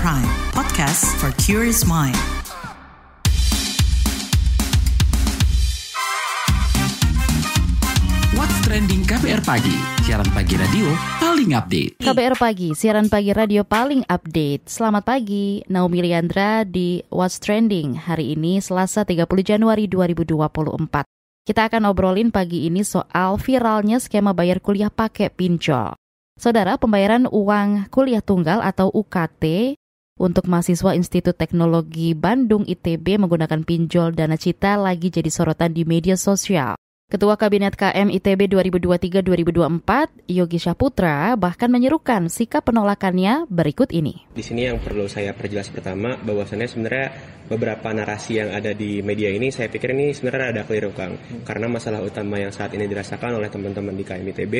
Prime, podcast for curious mind. What's Trending KBR Pagi, siaran pagi radio paling update. KBR Pagi, siaran pagi radio paling update. Selamat pagi, Naomi Liandra di What's Trending. Hari ini Selasa 30 Januari 2024. Kita akan obrolin pagi ini soal viralnya skema bayar kuliah pakai pinjol. Saudara, pembayaran uang kuliah tunggal atau UKT untuk mahasiswa Institut Teknologi Bandung ITB menggunakan pinjol Dana Cita lagi jadi sorotan di media sosial. Ketua Kabinet KM ITB 2023-2024, Yogi Syaputra, bahkan menyerukan sikap penolakannya berikut ini. Di sini yang perlu saya perjelas pertama, bahwasannya sebenarnya beberapa narasi yang ada di media ini, saya pikir ini sebenarnya ada keliru, Kang. Karena masalah utama yang saat ini dirasakan oleh teman-teman di KM ITB,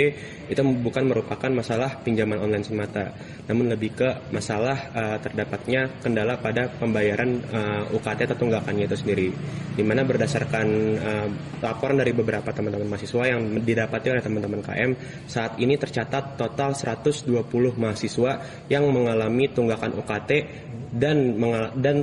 itu bukan merupakan masalah pinjaman online semata, namun lebih ke masalah terdapatnya kendala pada pembayaran UKT atau tunggakannya itu sendiri. Di mana berdasarkan laporan dari beberapa teman-teman mahasiswa yang didapati oleh teman-teman KM, saat ini tercatat total 120 mahasiswa yang mengalami tunggakan UKT dan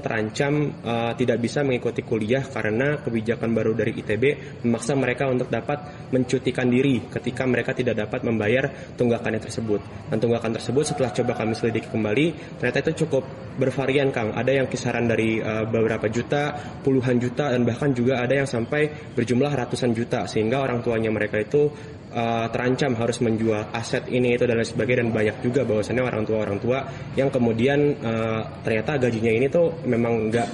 terancam tidak bisa mengikuti kuliah karena kebijakan baru dari ITB memaksa mereka untuk dapat mencutikan diri ketika mereka tidak dapat membayar tunggakannya tersebut. Dan tunggakan tersebut setelah coba kami selidiki kembali, ternyata itu cukup bervarian, Kang. Ada yang kisaran dari beberapa juta, puluhan juta, dan bahkan juga ada yang sampai berjumlah ratusan juta, sehingga orang tuanya mereka itu terancam harus menjual aset ini itu dan lain sebagainya. Dan banyak juga bahwasannya orang tua yang kemudian ternyata gajinya ini tuh memang nggak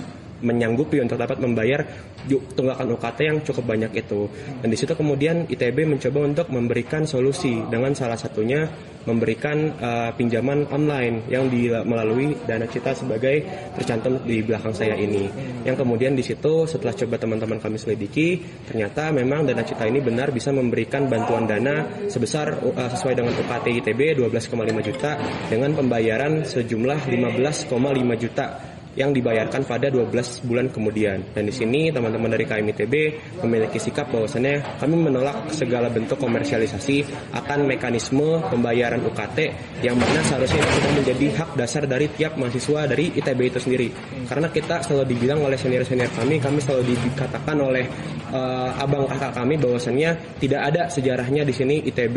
menyanggupi untuk dapat membayar tunggakan UKT yang cukup banyak itu. Dan di situ kemudian ITB mencoba untuk memberikan solusi dengan salah satunya memberikan pinjaman online yang melalui Dana Cita sebagai tercantum di belakang saya ini. Yang kemudian di situ setelah coba teman-teman kami selidiki, ternyata memang Dana Cita ini benar bisa memberikan bantuan dana sebesar sesuai dengan UKT ITB 12,5 juta dengan pembayaran sejumlah 15,5 juta yang dibayarkan pada 12 bulan kemudian. Dan di sini teman-teman dari KM ITB memiliki sikap bahwasannya kami menolak segala bentuk komersialisasi akan mekanisme pembayaran UKT yang mana seharusnya itu sudah menjadi hak dasar dari tiap mahasiswa dari ITB itu sendiri. Karena kita selalu dibilang oleh senior-senior kami selalu dikatakan oleh abang kakak kami bahwasannya tidak ada sejarahnya di sini ITB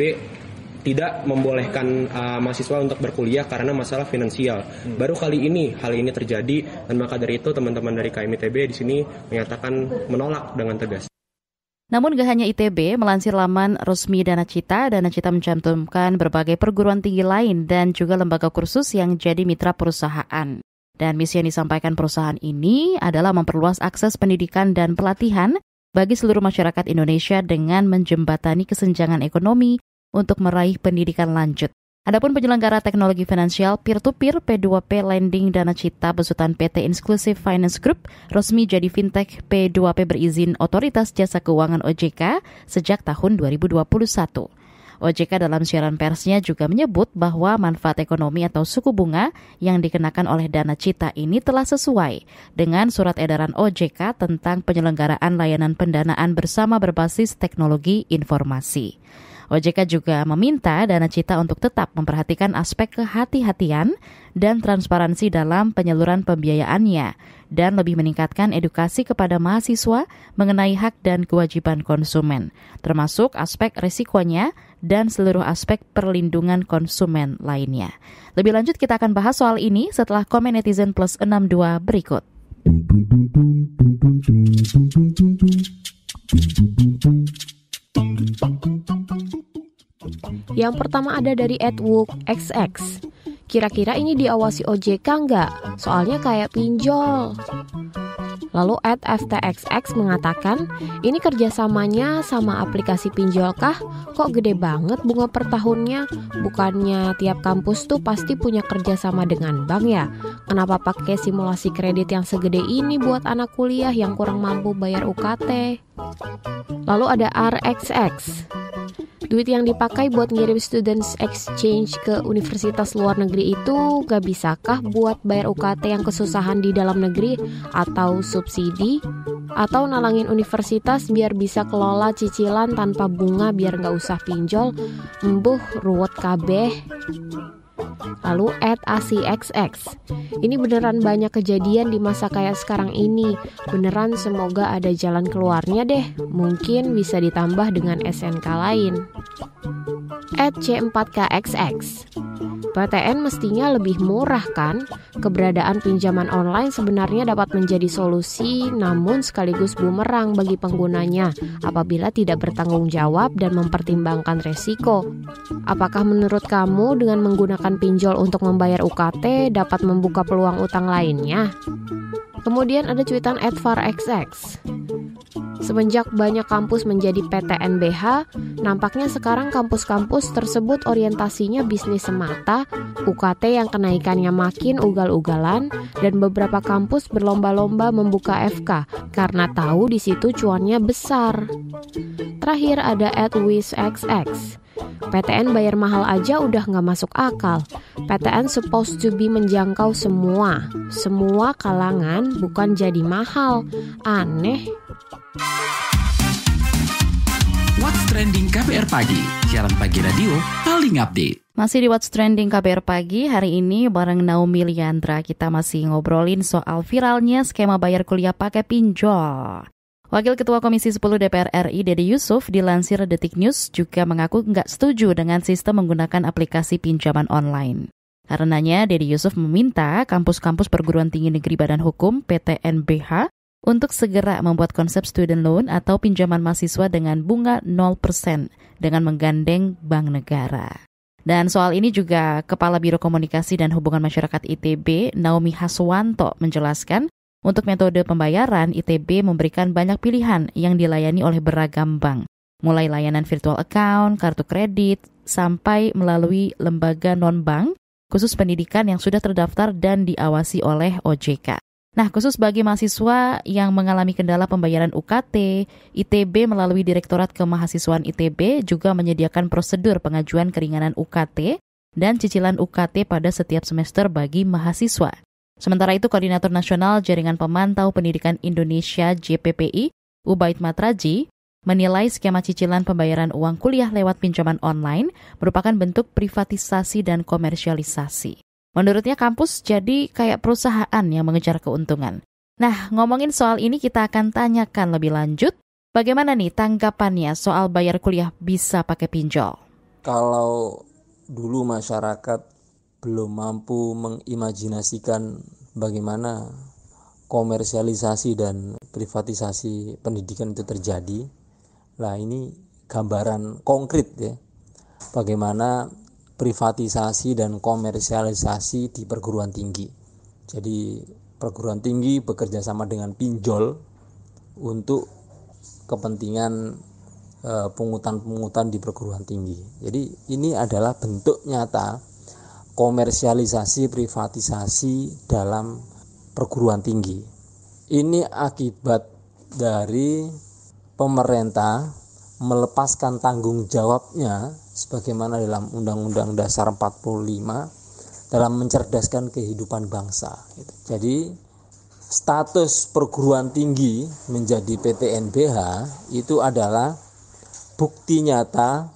tidak membolehkan mahasiswa untuk berkuliah karena masalah finansial. Baru kali ini hal ini terjadi, dan maka dari itu teman-teman dari KM ITB di sini menyatakan menolak dengan tegas. Namun gak hanya ITB, melansir laman resmi Dana Cita mencantumkan berbagai perguruan tinggi lain dan juga lembaga kursus yang jadi mitra perusahaan. Dan misi yang disampaikan perusahaan ini adalah memperluas akses pendidikan dan pelatihan bagi seluruh masyarakat Indonesia dengan menjembatani kesenjangan ekonomi untuk meraih pendidikan lanjut. Adapun penyelenggara teknologi finansial peer-to-peer P2P Lending Dana Cita besutan PT Inclusive Finance Group resmi jadi fintech P2P berizin Otoritas Jasa Keuangan OJK sejak tahun 2021. OJK dalam siaran persnya juga menyebut bahwa manfaat ekonomi atau suku bunga yang dikenakan oleh Dana Cita ini telah sesuai dengan surat edaran OJK tentang penyelenggaraan layanan pendanaan bersama berbasis teknologi informasi. OJK juga meminta Dana Cita untuk tetap memperhatikan aspek kehati-hatian dan transparansi dalam penyaluran pembiayaannya dan lebih meningkatkan edukasi kepada mahasiswa mengenai hak dan kewajiban konsumen, termasuk aspek risikonya dan seluruh aspek perlindungan konsumen lainnya. Lebih lanjut kita akan bahas soal ini setelah komen netizen plus 62 berikut. Yang pertama ada dari @wookxx. Kira-kira ini diawasi OJK nggak? Soalnya kayak pinjol. Lalu @ftxx mengatakan, ini kerjasamanya sama aplikasi pinjol kah? Kok gede banget bunga per tahunnya? Bukannya tiap kampus tuh pasti punya kerjasama dengan bank ya? Kenapa pakai simulasi kredit yang segede ini buat anak kuliah yang kurang mampu bayar UKT? Lalu ada RXX. Duit yang dipakai buat ngirim students exchange ke universitas luar negeri itu gak bisakah buat bayar UKT yang kesusahan di dalam negeri atau subsidi? Atau nalangin universitas biar bisa kelola cicilan tanpa bunga biar gak usah pinjol? Embuh ruwet kabeh. Lalu @ASIXX. Ini beneran banyak kejadian di masa kayak sekarang ini. Beneran semoga ada jalan keluarnya deh. Mungkin bisa ditambah dengan SNK lain. @C4KXX. PTN mestinya lebih murah kan? Keberadaan pinjaman online sebenarnya dapat menjadi solusi, namun sekaligus bumerang bagi penggunanya apabila tidak bertanggung jawab dan mempertimbangkan resiko. Apakah menurut kamu dengan menggunakan pinjol untuk membayar UKT dapat membuka peluang utang lainnya? Kemudian ada cuitan @farxx. Semenjak banyak kampus menjadi PTNBH, nampaknya sekarang kampus-kampus tersebut orientasinya bisnis semata, UKT yang kenaikannya makin ugal-ugalan, dan beberapa kampus berlomba-lomba membuka FK karena tahu di situ cuannya besar. Terakhir ada @wishxx. PTN bayar mahal aja udah nggak masuk akal. PTN supposed to be menjangkau semua kalangan, bukan jadi mahal. Aneh. What's Trending KBR Pagi, siaran pagi radio paling update. Masih di What's Trending KBR Pagi, hari ini bareng Naomi Liandra kita masih ngobrolin soal viralnya skema bayar kuliah pakai pinjol. Wakil Ketua Komisi 10 DPR RI, Dede Yusuf, dilansir Detik News juga mengaku nggak setuju dengan sistem menggunakan aplikasi pinjaman online. Karenanya, Dede Yusuf meminta kampus-kampus perguruan tinggi negeri Badan Hukum (PTNBH) untuk segera membuat konsep student loan atau pinjaman mahasiswa dengan bunga 0% dengan menggandeng Bank Negara. Dan soal ini juga Kepala Biro Komunikasi dan Hubungan Masyarakat ITB, Naomi Haswanto, menjelaskan untuk metode pembayaran, ITB memberikan banyak pilihan yang dilayani oleh beragam bank, mulai layanan virtual account, kartu kredit, sampai melalui lembaga non-bank, khusus pendidikan yang sudah terdaftar dan diawasi oleh OJK. Nah, khusus bagi mahasiswa yang mengalami kendala pembayaran UKT, ITB melalui Direktorat Kemahasiswaan ITB juga menyediakan prosedur pengajuan keringanan UKT dan cicilan UKT pada setiap semester bagi mahasiswa. Sementara itu, Koordinator Nasional Jaringan Pemantau Pendidikan Indonesia JPPI, Ubaid Matraji, menilai skema cicilan pembayaran uang kuliah lewat pinjaman online merupakan bentuk privatisasi dan komersialisasi. Menurutnya kampus jadi kayak perusahaan yang mengejar keuntungan. Nah, ngomongin soal ini kita akan tanyakan lebih lanjut, bagaimana nih tanggapannya soal bayar kuliah bisa pakai pinjol? Kalau dulu masyarakat belum mampu mengimajinasikan bagaimana komersialisasi dan privatisasi pendidikan itu terjadi. Nah, ini gambaran konkret ya, bagaimana privatisasi dan komersialisasi di perguruan tinggi. Jadi perguruan tinggi bekerja sama dengan pinjol untuk kepentingan pungutan-pungutan di perguruan tinggi. Jadi ini adalah bentuk nyata komersialisasi, privatisasi dalam perguruan tinggi. Ini akibat dari pemerintah melepaskan tanggung jawabnya sebagaimana dalam Undang-Undang Dasar 45 dalam mencerdaskan kehidupan bangsa. Jadi status perguruan tinggi menjadi PTNBH itu adalah bukti nyata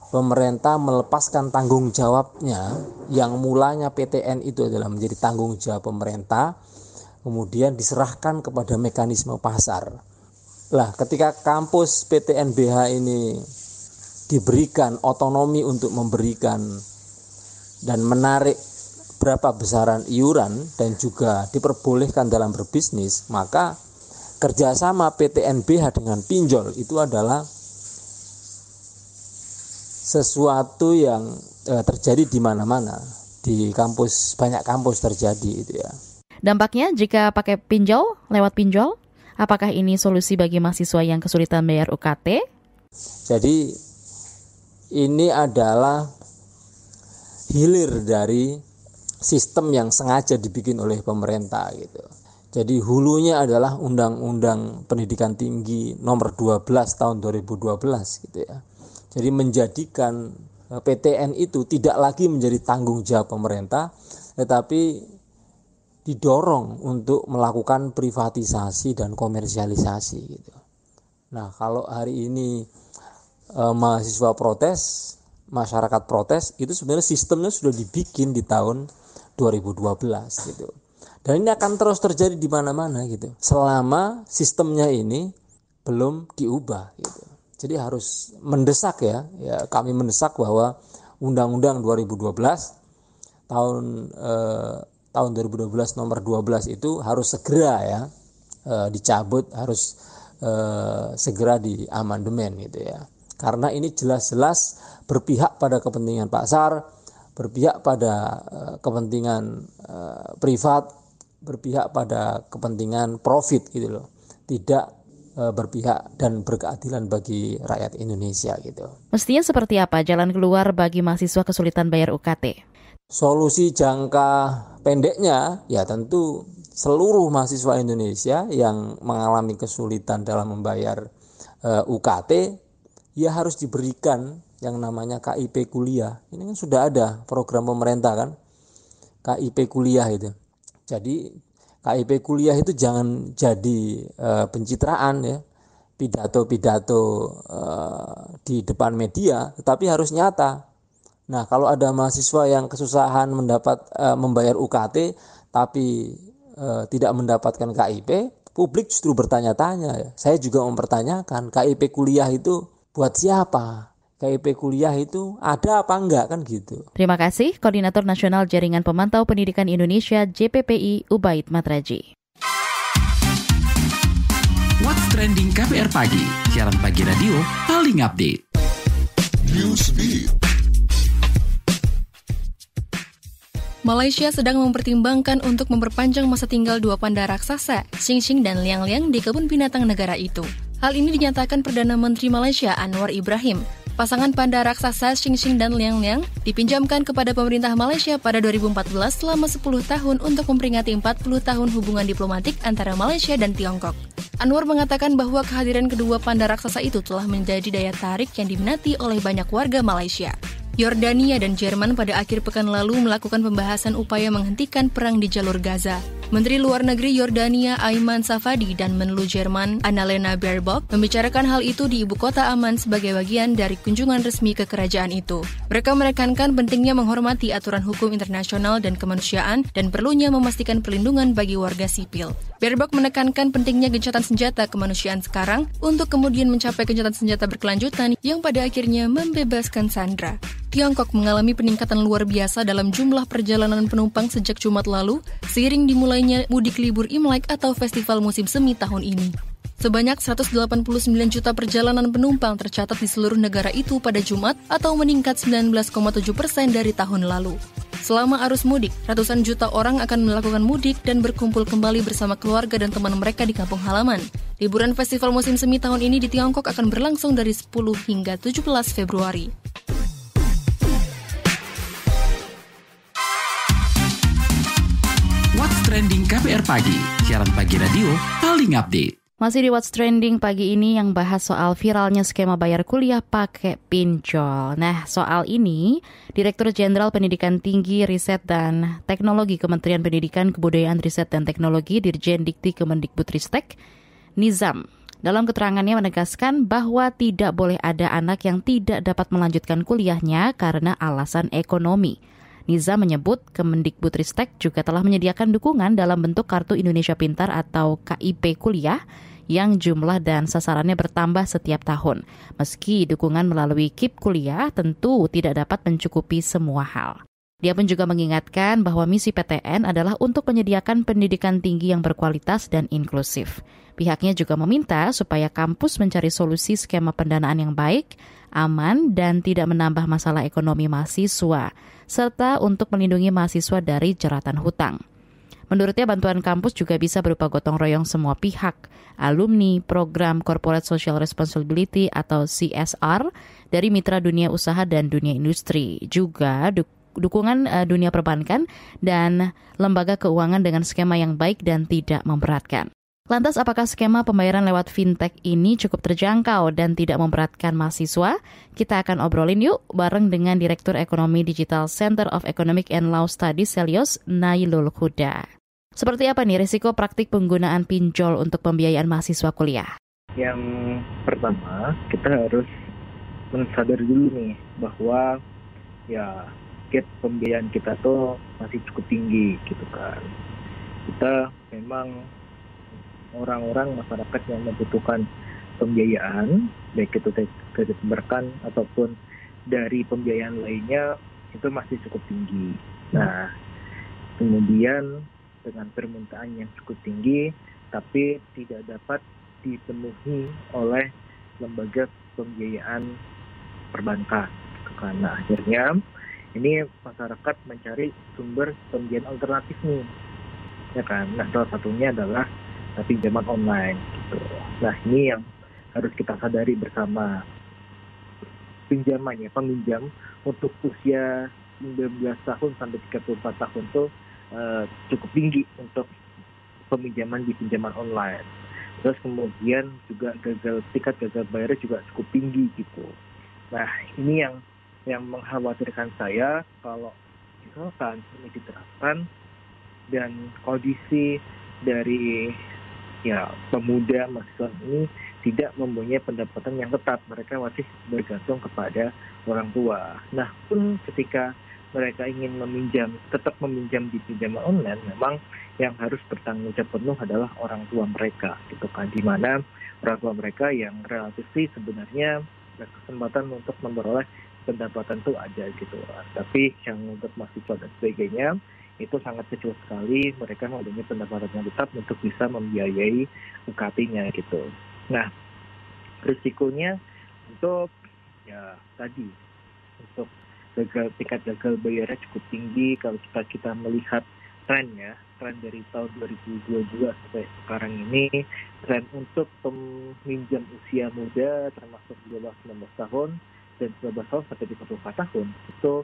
pemerintah melepaskan tanggung jawabnya yang mulanya PTN itu adalah menjadi tanggung jawab pemerintah, kemudian diserahkan kepada mekanisme pasar. Lah, ketika kampus PTNBH ini diberikan otonomi untuk memberikan dan menarik berapa besaran iuran dan juga diperbolehkan dalam berbisnis, maka kerjasama PTNBH dengan pinjol itu adalah sesuatu yang terjadi di mana-mana, di kampus, banyak kampus terjadi itu ya. Dampaknya jika pakai pinjol, lewat pinjol, apakah ini solusi bagi mahasiswa yang kesulitan bayar UKT? Jadi ini adalah hilir dari sistem yang sengaja dibikin oleh pemerintah gitu. Jadi hulunya adalah Undang-Undang Pendidikan Tinggi nomor 12 tahun 2012 gitu ya. Jadi menjadikan PTN itu tidak lagi menjadi tanggung jawab pemerintah, tetapi didorong untuk melakukan privatisasi dan komersialisasi gitu. Nah, kalau hari ini mahasiswa protes, masyarakat protes, itu sebenarnya sistemnya sudah dibikin di tahun 2012 gitu. Dan ini akan terus terjadi di mana-mana gitu, selama sistemnya ini belum diubah gitu. Jadi harus mendesak ya kami mendesak bahwa Undang-Undang 2012 tahun 2012 nomor 12 itu harus segera dicabut, harus segera diamandemen gitu ya. Karena ini jelas-jelas berpihak pada kepentingan pasar, berpihak pada kepentingan privat, berpihak pada kepentingan profit gitu loh. Tidak berpihak dan berkeadilan bagi rakyat Indonesia gitu. Mestinya seperti apa jalan keluar bagi mahasiswa kesulitan bayar UKT? Solusi jangka pendeknya ya tentu seluruh mahasiswa Indonesia yang mengalami kesulitan dalam membayar UKT ya harus diberikan yang namanya KIP kuliah. Ini kan sudah ada program pemerintah kan, KIP kuliah itu. Jadi KIP kuliah itu jangan jadi pencitraan ya, pidato-pidato di depan media, tetapi harus nyata. Nah, kalau ada mahasiswa yang kesusahan membayar UKT tapi tidak mendapatkan KIP, publik justru bertanya-tanya ya. Saya juga mempertanyakan KIP kuliah itu buat siapa? KIP kuliah itu ada apa enggak kan gitu. Terima kasih Koordinator Nasional Jaringan Pemantau Pendidikan Indonesia JPPI Ubaid Matraji. What's Trending KBR Pagi, siaran pagi radio paling update. Newsbeat. Malaysia sedang mempertimbangkan untuk memperpanjang masa tinggal 2 panda raksasa, Xing Xing dan Liang Liang di kebun binatang negara itu. Hal ini dinyatakan Perdana Menteri Malaysia Anwar Ibrahim. Pasangan panda raksasa Xing Xing dan Liang Liang dipinjamkan kepada pemerintah Malaysia pada 2014 selama 10 tahun untuk memperingati 40 tahun hubungan diplomatik antara Malaysia dan Tiongkok. Anwar mengatakan bahwa kehadiran kedua panda raksasa itu telah menjadi daya tarik yang diminati oleh banyak warga Malaysia. Yordania dan Jerman pada akhir pekan lalu melakukan pembahasan upaya menghentikan perang di jalur Gaza. Menteri Luar Negeri Yordania Ayman Safadi dan Menlu Jerman Annalena Baerbock membicarakan hal itu di ibu kota Amman sebagai bagian dari kunjungan resmi ke kerajaan itu. Mereka menekankan pentingnya menghormati aturan hukum internasional dan kemanusiaan dan perlunya memastikan perlindungan bagi warga sipil. Baerbock menekankan pentingnya gencatan senjata kemanusiaan sekarang untuk kemudian mencapai gencatan senjata berkelanjutan yang pada akhirnya membebaskan sandera. Tiongkok mengalami peningkatan luar biasa dalam jumlah perjalanan penumpang sejak Jumat lalu, seiring dimulainya mudik libur Imlek atau festival musim semi tahun ini. Sebanyak 189 juta perjalanan penumpang tercatat di seluruh negara itu pada Jumat atau meningkat 19,7% dari tahun lalu. Selama arus mudik, ratusan juta orang akan melakukan mudik dan berkumpul kembali bersama keluarga dan teman mereka di kampung halaman. Liburan festival musim semi tahun ini di Tiongkok akan berlangsung dari 10 hingga 17 Februari. Trending KBR Pagi, siaran pagi radio paling update. Masih di What's Trending pagi ini yang bahas soal viralnya skema bayar kuliah pakai pinjol. Nah, soal ini, Direktur Jenderal Pendidikan Tinggi, Riset dan Teknologi Kementerian Pendidikan, Kebudayaan, Riset dan Teknologi, Dirjen Dikti Kemendikbudristek, Nizam, dalam keterangannya menegaskan bahwa tidak boleh ada anak yang tidak dapat melanjutkan kuliahnya karena alasan ekonomi. Nizam menyebut Kemendikbudristek juga telah menyediakan dukungan dalam bentuk Kartu Indonesia Pintar atau KIP kuliah yang jumlah dan sasarannya bertambah setiap tahun. Meski dukungan melalui KIP kuliah tentu tidak dapat mencukupi semua hal. Dia pun juga mengingatkan bahwa misi PTN adalah untuk menyediakan pendidikan tinggi yang berkualitas dan inklusif. Pihaknya juga meminta supaya kampus mencari solusi skema pendanaan yang baik, aman, dan tidak menambah masalah ekonomi mahasiswa, serta untuk melindungi mahasiswa dari jeratan hutang. Menurutnya, bantuan kampus juga bisa berupa gotong royong semua pihak, alumni program Corporate Social Responsibility atau CSR dari mitra dunia usaha dan dunia industri, juga dukungan dunia perbankan dan lembaga keuangan dengan skema yang baik dan tidak memberatkan. Lantas, apakah skema pembayaran lewat fintech ini cukup terjangkau dan tidak memberatkan mahasiswa? Kita akan obrolin yuk bareng dengan Direktur Ekonomi Digital Center of Economic and Law Studies Selios, Nailul Huda. Seperti apa nih risiko praktik penggunaan pinjol untuk pembiayaan mahasiswa kuliah? Yang pertama, kita harus mensadari dulu nih bahwa ya pembiayaan kita tuh masih cukup tinggi gitu kan. Kita memang orang-orang masyarakat yang membutuhkan pembiayaan, baik itu kredit perbankan ataupun dari pembiayaan lainnya, itu masih cukup tinggi. Nah, kemudian dengan permintaan yang cukup tinggi tapi tidak dapat dipenuhi oleh lembaga pembiayaan perbankan. Karena akhirnya ini masyarakat mencari sumber pembiayaan alternatif nih, ya kan. Nah, salah satunya adalah pinjaman online gitu. Nah, ini yang harus kita sadari bersama. Peminjam untuk usia 19 tahun sampai 34 tahun itu cukup tinggi untuk peminjaman di pinjaman online. Terus kemudian juga tingkat gagal bayarnya juga cukup tinggi gitu. Nah, ini yang mengkhawatirkan saya kalau misalkan ini diterapkan dan kondisi dari pemuda mahasiswa ini tidak mempunyai pendapatan yang tetap, mereka masih bergantung kepada orang tua. Nah, pun ketika mereka ingin tetap meminjam di pinjaman online, memang yang harus bertanggung jawab penuh adalah orang tua mereka, gitu kan, di mana orang tua mereka yang relatif sebenarnya kesempatan untuk memperoleh pendapatan itu ada gitu. Tapi yang untuk mahasiswa dan sebagainya itu sangat kecil sekali mereka mempunyai pendapatan yang tetap untuk bisa membiayai UKT-nya gitu. Nah, risikonya untuk untuk tingkat gagal bayarnya cukup tinggi. Kalau kita melihat tren dari tahun 2022 sampai sekarang ini, tren untuk peminjam usia muda termasuk 12-19 tahun dan 19 tahun sampai 34 tahun itu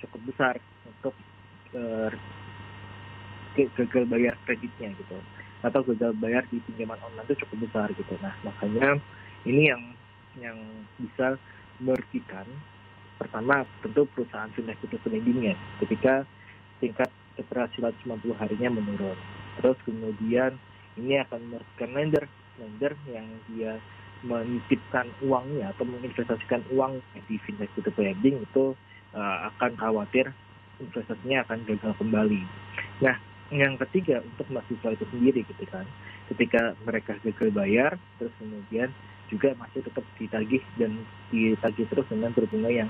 cukup besar untuk gagal bayar kreditnya gitu, atau gagal bayar di pinjaman online itu cukup besar gitu. Nah, makanya ini yang bisa merugikan pertama tentu perusahaan fintech itu lendingnya ketika tingkat keberhasilan 90 harinya menurun. Terus kemudian ini akan merugikan lender yang dia menitipkan uangnya atau menginvestasikan uang di fintech itu lending itu akan khawatir investasinya akan gagal kembali. Nah, yang ketiga untuk mahasiswa itu sendiri gitu kan, ketika mereka gagal bayar terus kemudian juga masih tetap ditagih terus dengan berbunga yang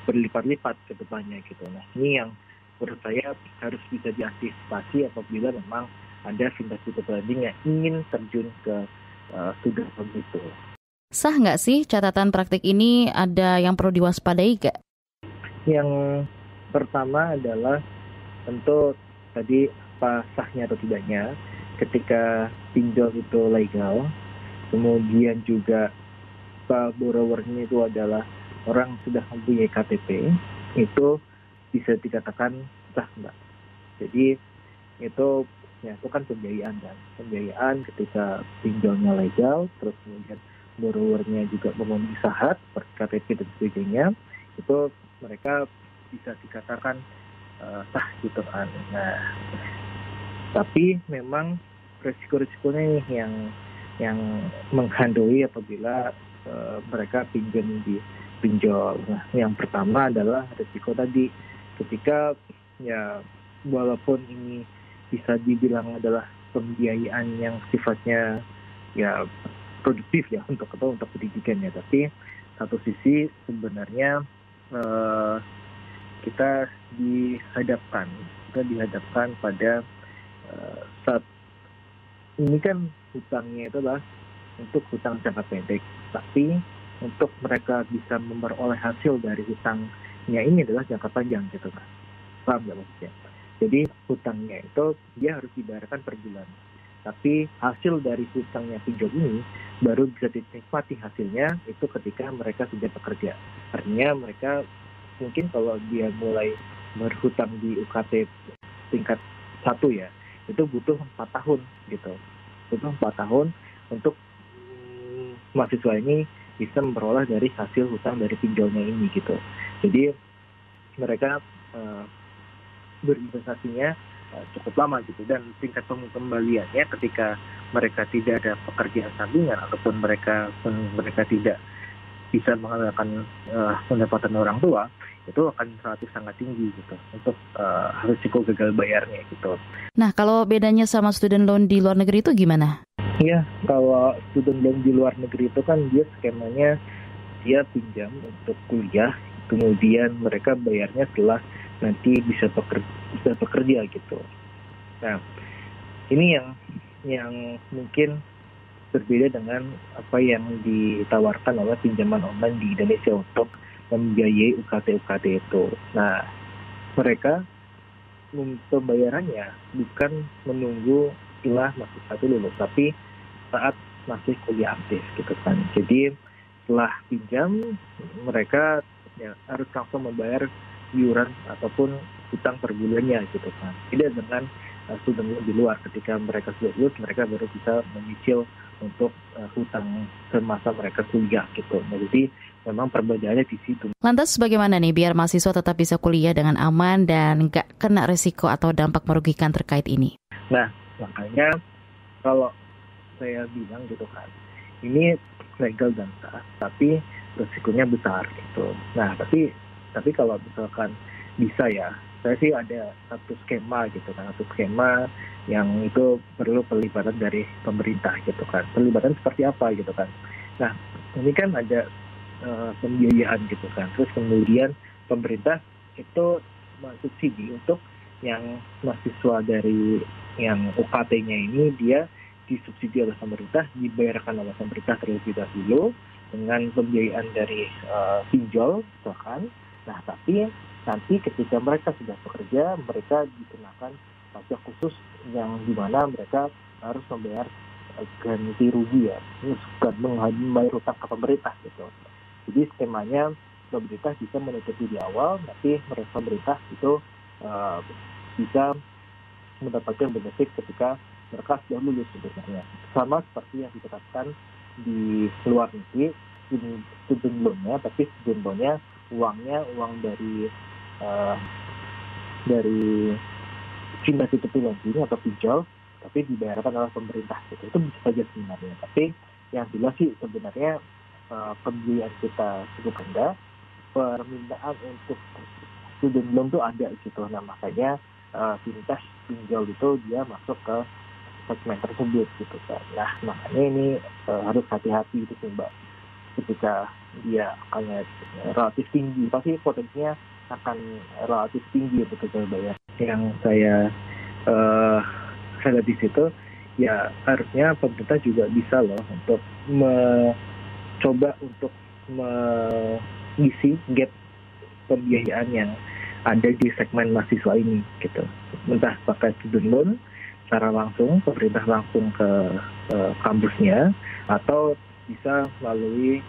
berlipat-lipat ke depannya gitu. Nah, ini yang menurut saya harus bisa diantisipasi apabila memang ada fintech itu lending yang ingin terjun ke sudut begitu. Sah nggak sih catatan praktik ini, ada yang perlu diwaspadai nggak? Yang pertama adalah tentu tadi apa sahnya atau tidaknya ketika pinjol itu legal, kemudian juga borrowernya itu adalah orang sudah mempunyai KTP, itu bisa dikatakan sah enggak. Jadi itu kan pembiayaan ketika pinjolnya legal, terus kemudian borrowernya juga memenuhi syarat seperti KTP dan sebagainya, itu mereka bisa dikatakan sah gitu kan. Nah, tapi memang resiko-resikonya nih yang menghantui apabila mereka pinjam di pinjol. Nah, yang pertama adalah resiko tadi ketika walaupun ini bisa dibilang adalah pembiayaan yang sifatnya produktif untuk pendidikan tapi satu sisi sebenarnya kita dihadapkan pada saat ini kan hutangnya itu adalah untuk hutang jangka pendek, tapi untuk mereka bisa memperoleh hasil dari hutangnya ini adalah jangka panjang gitu kan. Paham nggak maksudnya? Jadi hutangnya itu dia harus dibayarkan per bulan, tapi hasil dari hutangnya pinjol ini baru bisa dinikmati hasilnya itu ketika mereka sudah bekerja. Artinya mereka mungkin kalau dia mulai berhutang di UKT tingkat 1 itu butuh 4 tahun gitu. Butuh 4 tahun untuk mahasiswa ini bisa memperoleh dari hasil hutang dari pinjolnya ini gitu. Jadi mereka berinvestasinya cukup lama gitu, dan tingkat pengembaliannya ketika mereka tidak ada pekerjaan sampingan ataupun mereka tidak bisa mengandalkan pendapatan orang tua, itu akan relatif sangat tinggi gitu untuk risiko gagal bayarnya gitu. Nah, kalau bedanya sama student loan di luar negeri itu gimana? Iya, kalau student loan di luar negeri itu kan dia skemanya dia pinjam untuk kuliah, kemudian mereka bayarnya setelah nanti bisa bekerja gitu. Nah, ini yang mungkin berbeda dengan apa yang ditawarkan oleh pinjaman online di Indonesia untuk membiayai UKT itu. Nah, mereka pembayarannya bukan menunggu setelah mahasiswa lulus, tapi saat masih kuliah aktif gitu kan. Jadi setelah pinjam mereka harus langsung membayar iuran ataupun hutang per bulannya gitu kan. Tidak dengan student loan di luar, ketika mereka sudah lulus mereka baru bisa menyicil untuk hutang semasa mereka kuliah gitu. Nah, jadi memang perbedaannya di situ. Lantas bagaimana nih biar mahasiswa tetap bisa kuliah dengan aman dan nggak kena resiko atau dampak merugikan terkait ini? Nah, makanya kalau saya bilang gitu kan, ini legal dan sah, tapi resikonya besar gitu. Nah, tapi kalau misalkan bisa ya, saya sih ada satu skema gitu kan, satu skema yang itu perlu pelibatan dari pemerintah gitu kan. Pelibatan seperti apa gitu kan. Nah, ini kan ada pembiayaan gitu kan. Terus kemudian pemerintah itu subsidi untuk yang mahasiswa dari yang UKT-nya ini dia disubsidi oleh pemerintah, dibayarkan oleh pemerintah terlebih dahulu dengan pembiayaan dari pinjol bahkan. Nah, tapi nanti ketika mereka sudah bekerja, mereka dikenakan pajak khusus yang dimana mereka harus membayar ganti rugi ya, membayar hutang ke pemerintah gitu. Jadi skemanya pemerintah bisa menutupi di awal, nanti pemerintah itu bisa mendapatkan benefit ketika mereka sudah lulus sebenarnya. Sama seperti yang ditetapkan di luar negeri, student loan-nya, tapi student loan-nya uang dari University lending atau pinjol, tapi dibayarkan oleh pemerintah gitu. Itu bisa saja sebenarnya. Tapi yang jelas sih sebenarnya pembiayaan kita cukup rendah, permintaan untuk student loan itu ada gitu. Nah, makanya fintech pinjol itu dia masuk ke segmen tersebut gitu kan. Nah, makanya ini harus hati-hati itu sih Mbak. Ketika dia akan relatif tinggi, pasti potensinya akan relatif tinggi untuk gagal bayar. Yang saya lihat di situ, ya harusnya pemerintah juga bisa loh untuk mencoba untuk mengisi gap pembiayaan yang ada di segmen mahasiswa ini gitu. Entah pakai student loan secara langsung, pemerintah langsung ke kampusnya, atau bisa melalui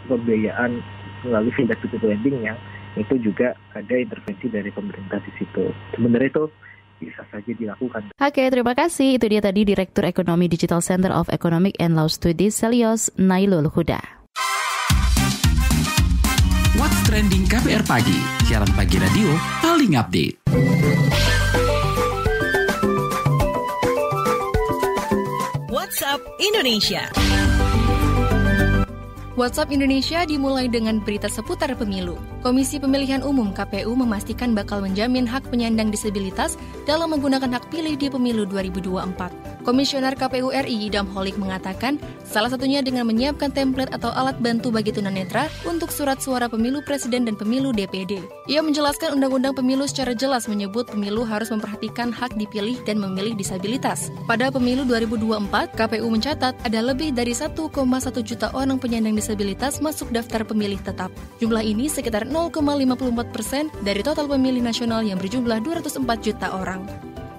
pembiayaan melalui fintech lending yang itu juga ada intervensi dari pemerintah di situ. Sebenarnya itu bisa saja dilakukan. Oke, terima kasih. Itu dia tadi Direktur Ekonomi Digital Center of Economic and Law Studies Selyos Nailul Huda. What's Trending KBR Pagi, siaran pagi radio paling update. WhatsApp Indonesia. WhatsApp Indonesia dimulai dengan berita seputar pemilu. Komisi Pemilihan Umum KPU memastikan bakal menjamin hak penyandang disabilitas dalam menggunakan hak pilih di pemilu 2024. Komisioner KPU RI Idam Holik mengatakan, salah satunya dengan menyiapkan template atau alat bantu bagi tunanetra untuk surat suara pemilu presiden dan pemilu DPD. Ia menjelaskan Undang-Undang Pemilu secara jelas menyebut pemilu harus memperhatikan hak dipilih dan memilih disabilitas. Pada pemilu 2024, KPU mencatat ada lebih dari 1,1 juta orang penyandang disabilitas masuk daftar pemilih tetap. Jumlah ini sekitar 0,54% dari total pemilih nasional yang berjumlah 204 juta orang.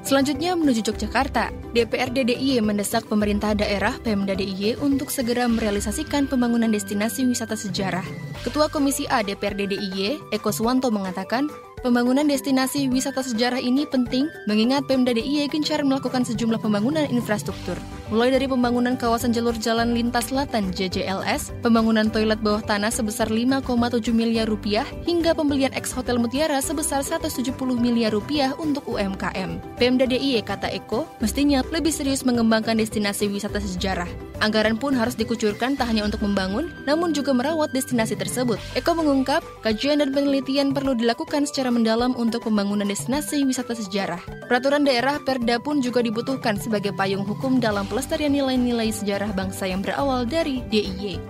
Selanjutnya menuju Yogyakarta, DPRD DIY mendesak pemerintah daerah Pemda DIY untuk segera merealisasikan pembangunan destinasi wisata sejarah. Ketua Komisi A DPRD DIY, Eko Suwanto mengatakan, pembangunan destinasi wisata sejarah ini penting mengingat Pemda DIY gencar melakukan sejumlah pembangunan infrastruktur. mulai dari pembangunan kawasan jalur jalan lintas selatan JJLS, pembangunan toilet bawah tanah sebesar 5,7 miliar rupiah, hingga pembelian ex-hotel Mutiara sebesar 170 miliar rupiah untuk UMKM. Pemda DIY, kata Eko, mestinya lebih serius mengembangkan destinasi wisata sejarah. Anggaran pun harus dikucurkan tak hanya untuk membangun, namun juga merawat destinasi tersebut. Eko mengungkap, kajian dan penelitian perlu dilakukan secara mendalam untuk pembangunan destinasi wisata sejarah. Peraturan daerah Perda pun juga dibutuhkan sebagai payung hukum dalam pelestarian nilai-nilai sejarah bangsa yang berawal dari DIY.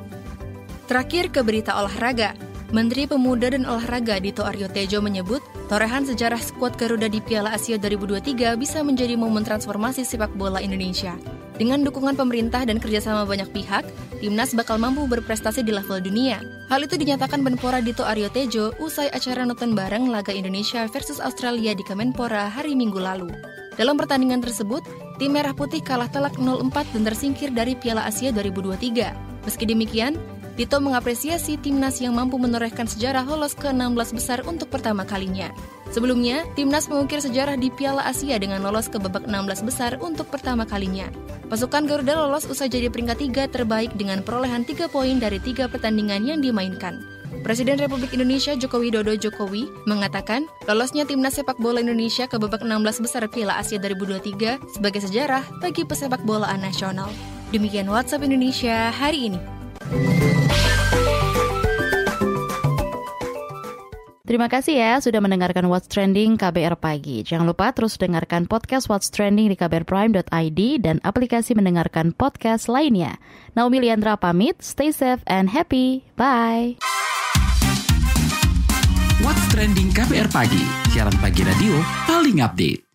Terakhir ke berita olahraga. Menteri Pemuda dan Olahraga Dito Aryo Tejo menyebut, torehan sejarah skuad Garuda di Piala Asia 2023 bisa menjadi momen transformasi sepak bola Indonesia. Dengan dukungan pemerintah dan kerjasama banyak pihak, timnas bakal mampu berprestasi di level dunia. Hal itu dinyatakan Menpora Dito Aryo Tejo usai acara nonton bareng laga Indonesia versus Australia di Kemenpora hari Minggu lalu. Dalam pertandingan tersebut, tim Merah Putih kalah telak 0-4 dan tersingkir dari Piala Asia 2023. Meski demikian, Dito mengapresiasi timnas yang mampu menorehkan sejarah lolos ke 16 besar untuk pertama kalinya. Sebelumnya, timnas mengukir sejarah di Piala Asia dengan lolos ke babak 16 besar untuk pertama kalinya. Pasukan Garuda lolos usai jadi peringkat 3 terbaik dengan perolehan 3 poin dari 3 pertandingan yang dimainkan. Presiden Republik Indonesia Joko Widodo Jokowi mengatakan, lolosnya timnas sepak bola Indonesia ke babak 16 besar Piala Asia 2023 sebagai sejarah bagi pesepak bolaan nasional. Demikian WhatsApp Indonesia hari ini. Terima kasih ya sudah mendengarkan What's Trending KBR Pagi. Jangan lupa terus dengarkan podcast What's Trending di kbrprime.id dan aplikasi mendengarkan podcast lainnya. Naomi Liandra pamit, stay safe and happy. Bye. What's Trending KBR Pagi, siaran pagi radio paling update.